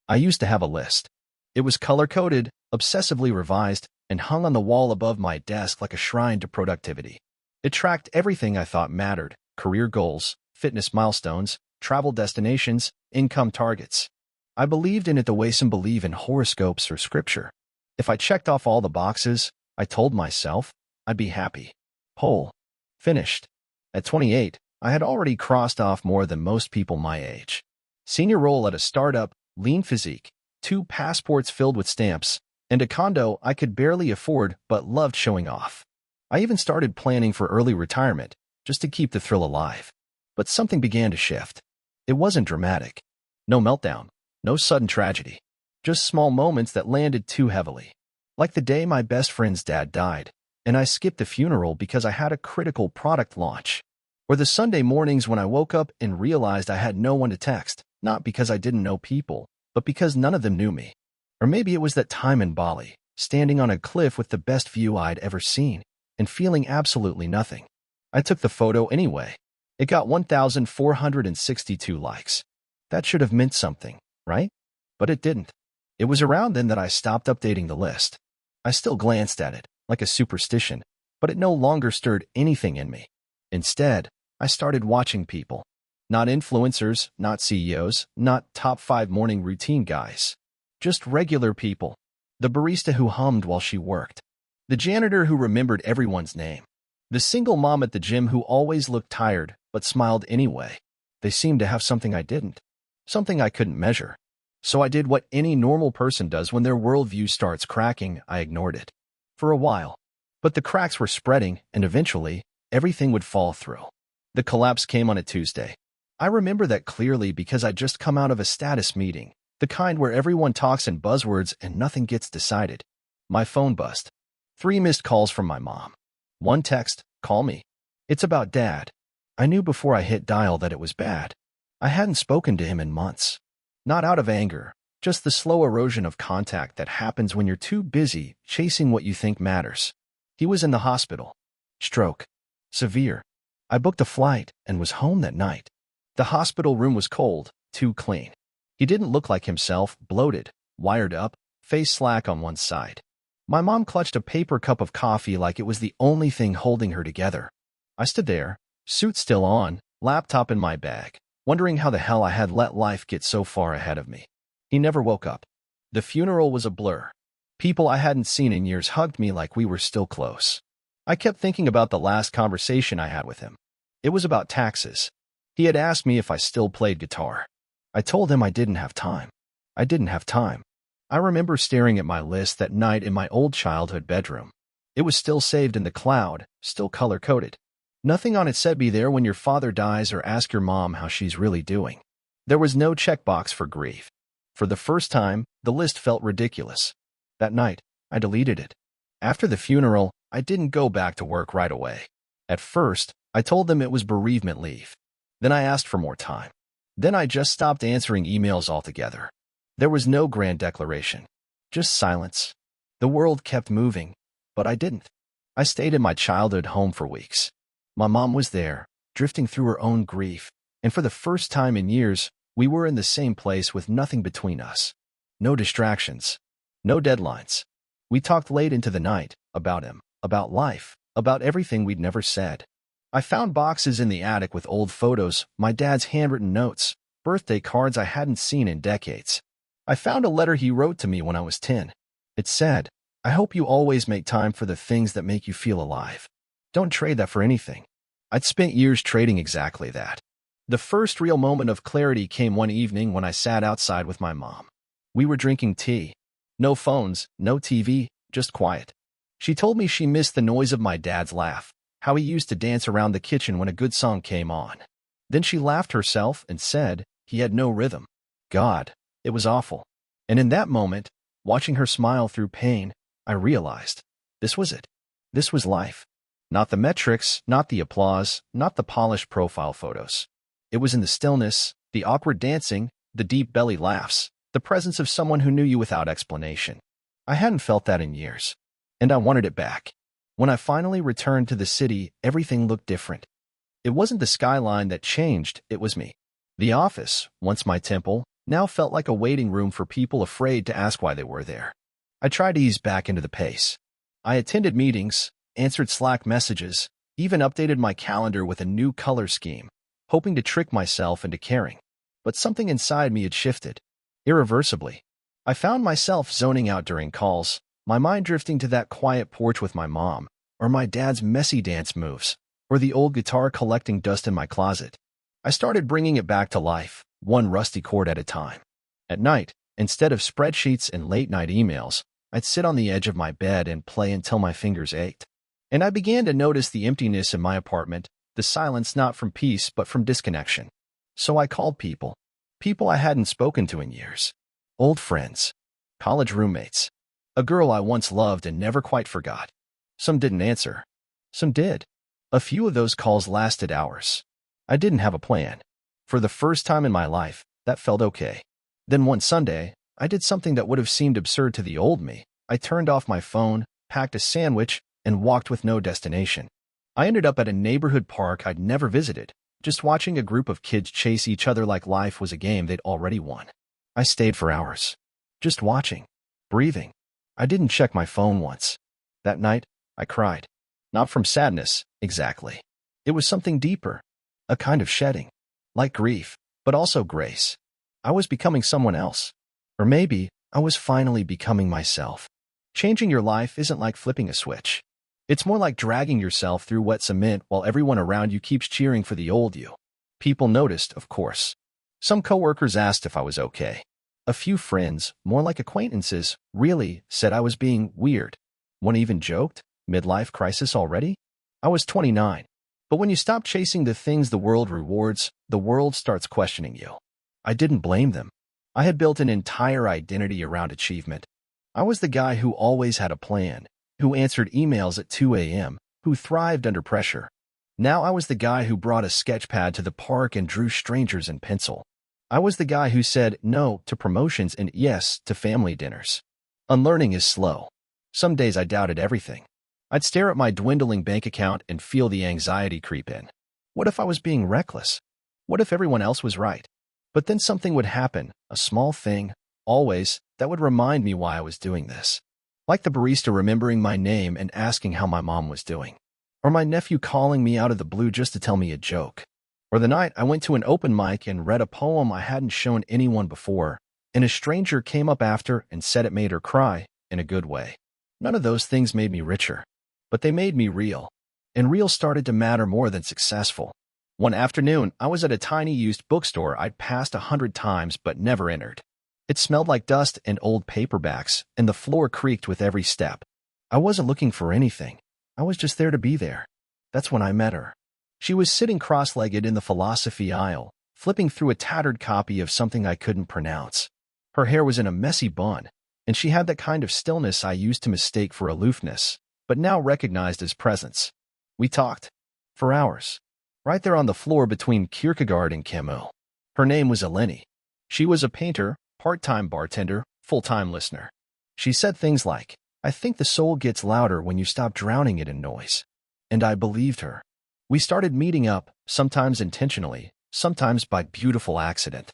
I used to have a list. It was color-coded, obsessively revised, and hung on the wall above my desk like a shrine to productivity. It tracked everything I thought mattered: career goals, fitness milestones, travel destinations, income targets. I believed in it the way some believe in horoscopes or scripture. If I checked off all the boxes, I told myself, I'd be happy. Whole. Finished. At 28, I had already crossed off more than most people my age. Senior role at a startup, lean physique, 2 passports filled with stamps, and a condo I could barely afford but loved showing off. I even started planning for early retirement, just to keep the thrill alive. But something began to shift. It wasn't dramatic. No meltdown. No sudden tragedy. Just small moments that landed too heavily. Like the day my best friend's dad died, and I skipped the funeral because I had a critical product launch. Or the Sunday mornings when I woke up and realized I had no one to text, not because I didn't know people, but because none of them knew me. Or maybe it was that time in Bali, standing on a cliff with the best view I'd ever seen, and feeling absolutely nothing. I took the photo anyway. It got 1,462 likes. That should have meant something, right? But it didn't. It was around then that I stopped updating the list. I still glanced at it, like a superstition, but it no longer stirred anything in me. Instead, I started watching people. Not influencers, not CEOs, not top 5 morning routine guys. Just regular people. The barista who hummed while she worked. The janitor who remembered everyone's name. The single mom at the gym who always looked tired, but smiled anyway. They seemed to have something I didn't. Something I couldn't measure. So I did what any normal person does when their worldview starts cracking. I ignored it. For a while. But the cracks were spreading, and eventually, everything would fall through. The collapse came on a Tuesday. I remember that clearly because I'd just come out of a status meeting, the kind where everyone talks in buzzwords and nothing gets decided. My phone buzzed. 3 missed calls from my mom. 1 text, "Call me. It's about Dad." I knew before I hit dial that it was bad. I hadn't spoken to him in months. Not out of anger, just the slow erosion of contact that happens when you're too busy chasing what you think matters. He was in the hospital. Stroke. Severe. I booked a flight and was home that night. The hospital room was cold, too clean. He didn't look like himself, bloated, wired up, face slack on one side. My mom clutched a paper cup of coffee like it was the only thing holding her together. I stood there, suit still on, laptop in my bag, wondering how the hell I had let life get so far ahead of me. He never woke up. The funeral was a blur. People I hadn't seen in years hugged me like we were still close. I kept thinking about the last conversation I had with him. It was about taxes. He had asked me if I still played guitar. I told him I didn't have time. I didn't have time. I remember staring at my list that night in my old childhood bedroom. It was still saved in the cloud, still color-coded. Nothing on it said be there when your father dies or ask your mom how she's really doing. There was no checkbox for grief. For the first time, the list felt ridiculous. That night, I deleted it. After the funeral, I didn't go back to work right away. At first, I told them it was bereavement leave. Then I asked for more time. Then I just stopped answering emails altogether. There was no grand declaration. Just silence. The world kept moving, but I didn't. I stayed in my childhood home for weeks. My mom was there, drifting through her own grief, and for the first time in years, we were in the same place with nothing between us. No distractions. No deadlines. We talked late into the night, about him, about life, about everything we'd never said. I found boxes in the attic with old photos, my dad's handwritten notes, birthday cards I hadn't seen in decades. I found a letter he wrote to me when I was 10. It said, "I hope you always make time for the things that make you feel alive. Don't trade that for anything." I'd spent years trading exactly that. The first real moment of clarity came one evening when I sat outside with my mom. We were drinking tea. No phones, no TV, just quiet. She told me she missed the noise of my dad's laugh, how he used to dance around the kitchen when a good song came on. Then she laughed herself and said he had no rhythm. God, it was awful. And in that moment, watching her smile through pain, I realized this was it. This was life. Not the metrics, not the applause, not the polished profile photos. It was in the stillness, the awkward dancing, the deep belly laughs, the presence of someone who knew you without explanation. I hadn't felt that in years, and I wanted it back. When I finally returned to the city, everything looked different. It wasn't the skyline that changed, it was me. The office, once my temple, now felt like a waiting room for people afraid to ask why they were there. I tried to ease back into the pace. I attended meetings, answered Slack messages, even updated my calendar with a new color scheme, hoping to trick myself into caring. But something inside me had shifted. Irreversibly. I found myself zoning out during calls, my mind drifting to that quiet porch with my mom, or my dad's messy dance moves, or the old guitar collecting dust in my closet. I started bringing it back to life, one rusty chord at a time. At night, instead of spreadsheets and late-night emails, I'd sit on the edge of my bed and play until my fingers ached. And I began to notice the emptiness in my apartment, the silence not from peace but from disconnection. So I called people I hadn't spoken to in years. Old friends, college roommates, a girl I once loved and never quite forgot. Some didn't answer. Some did. A few of those calls lasted hours. I didn't have a plan. For the first time in my life, that felt okay. Then one Sunday, I did something that would have seemed absurd to the old me. I turned off my phone, packed a sandwich, and walked with no destination. I ended up at a neighborhood park I'd never visited, just watching a group of kids chase each other like life was a game they'd already won. I stayed for hours, just watching, breathing. I didn't check my phone once. That night, I cried. Not from sadness, exactly. It was something deeper, a kind of shedding, like grief, but also grace. I was becoming someone else. Or maybe I was finally becoming myself. Changing your life isn't like flipping a switch. It's more like dragging yourself through wet cement while everyone around you keeps cheering for the old you. People noticed, of course. Some coworkers asked if I was okay. A few friends, more like acquaintances, really said I was being weird. One even joked, midlife crisis already? I was 29. But when you stop chasing the things the world rewards, the world starts questioning you. I didn't blame them. I had built an entire identity around achievement. I was the guy who always had a plan, who answered emails at 2 a.m., who thrived under pressure. Now I was the guy who brought a sketch pad to the park and drew strangers in pencil. I was the guy who said no to promotions and yes to family dinners. Unlearning is slow. Some days I doubted everything. I'd stare at my dwindling bank account and feel the anxiety creep in. What if I was being reckless? What if everyone else was right? But then something would happen, a small thing, always, that would remind me why I was doing this. Like the barista remembering my name and asking how my mom was doing. Or my nephew calling me out of the blue just to tell me a joke. Or the night I went to an open mic and read a poem I hadn't shown anyone before, and a stranger came up after and said it made her cry, in a good way. None of those things made me richer, but they made me real. And real started to matter more than successful. One afternoon, I was at a tiny used bookstore I'd passed 100 times but never entered. It smelled like dust and old paperbacks, and the floor creaked with every step. I wasn't looking for anything. I was just there to be there. That's when I met her. She was sitting cross-legged in the philosophy aisle, flipping through a tattered copy of something I couldn't pronounce. Her hair was in a messy bun, and she had that kind of stillness I used to mistake for aloofness, but now recognized as presence. We talked. For hours. Right there on the floor between Kierkegaard and Camus. Her name was Eleni. She was a painter, part-time bartender, full-time listener. She said things like, "I think the soul gets louder when you stop drowning it in noise." And I believed her. We started meeting up, sometimes intentionally, sometimes by beautiful accident.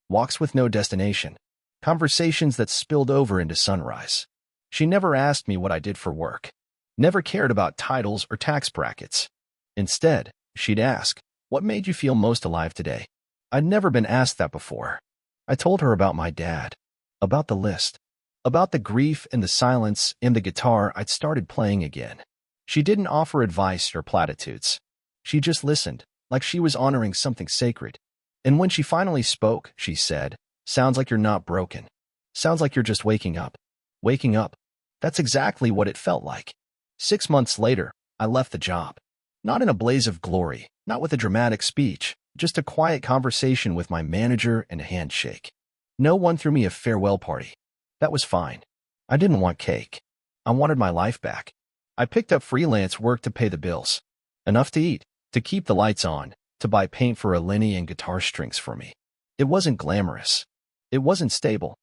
Walks with no destination. Conversations that spilled over into sunrise. She never asked me what I did for work. Never cared about titles or tax brackets. Instead, she'd ask, "What made you feel most alive today?" I'd never been asked that before. I told her about my dad, about the list, about the grief and the silence and the guitar I'd started playing again. She didn't offer advice or platitudes. She just listened, like she was honoring something sacred. And when she finally spoke, she said, "Sounds like you're not broken. Sounds like you're just waking up." Waking up. That's exactly what it felt like. 6 months later, I left the job. Not in a blaze of glory, not with a dramatic speech, just a quiet conversation with my manager and a handshake. No one threw me a farewell party. That was fine. I didn't want cake. I wanted my life back. I picked up freelance work to pay the bills. Enough to eat, to keep the lights on, to buy paint for Eleni and guitar strings for me. It wasn't glamorous. It wasn't stable.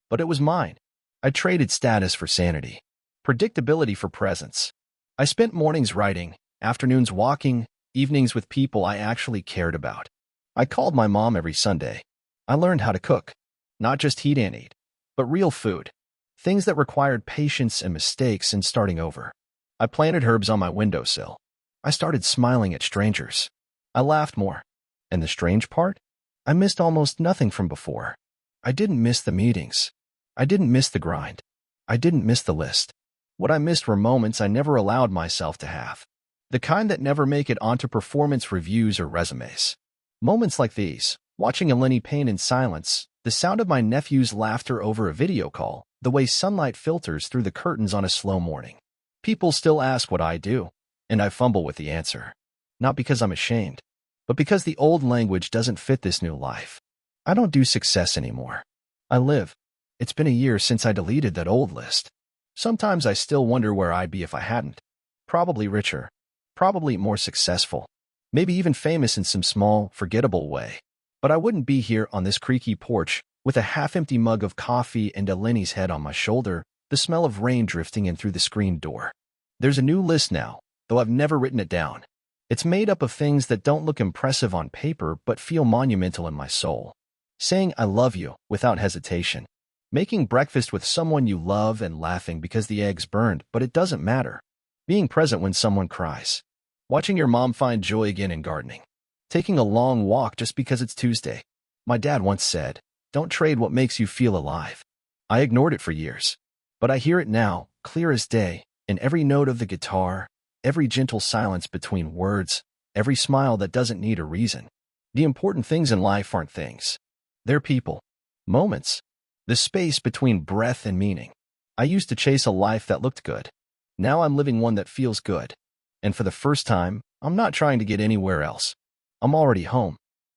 But it was mine. I traded status for sanity. Predictability for presence. I spent mornings writing, afternoons walking, evenings with people I actually cared about. I called my mom every Sunday. I learned how to cook. Not just heat and eat, but real food. Things that required patience and mistakes and starting over. I planted herbs on my windowsill. I started smiling at strangers. I laughed more. And the strange part? I missed almost nothing from before. I didn't miss the meetings. I didn't miss the grind. I didn't miss the list. What I missed were moments I never allowed myself to have. The kind that never make it onto performance reviews or resumes. Moments like these, watching Eleni paint in silence, the sound of my nephew's laughter over a video call, the way sunlight filters through the curtains on a slow morning. People still ask what I do, and I fumble with the answer. Not because I'm ashamed, but because the old language doesn't fit this new life. I don't do success anymore. I live. It's been a year since I deleted that old list. Sometimes I still wonder where I'd be if I hadn't. Probably richer. Probably more successful. Maybe even famous in some small, forgettable way. But I wouldn't be here on this creaky porch with a half-empty mug of coffee and Eleni's head on my shoulder, the smell of rain drifting in through the screen door. There's a new list now, though I've never written it down. It's made up of things that don't look impressive on paper but feel monumental in my soul. Saying I love you without hesitation. Making breakfast with someone you love and laughing because the eggs burned, but it doesn't matter. Being present when someone cries. Watching your mom find joy again in gardening. Taking a long walk just because it's Tuesday. My dad once said, "Don't trade what makes you feel alive." I ignored it for years. But I hear it now, clear as day, in every note of the guitar, every gentle silence between words, every smile that doesn't need a reason. The important things in life aren't things. They're people. Moments. The space between breath and meaning. I used to chase a life that looked good. Now I'm living one that feels good. And for the first time, I'm not trying to get anywhere else. I'm already home.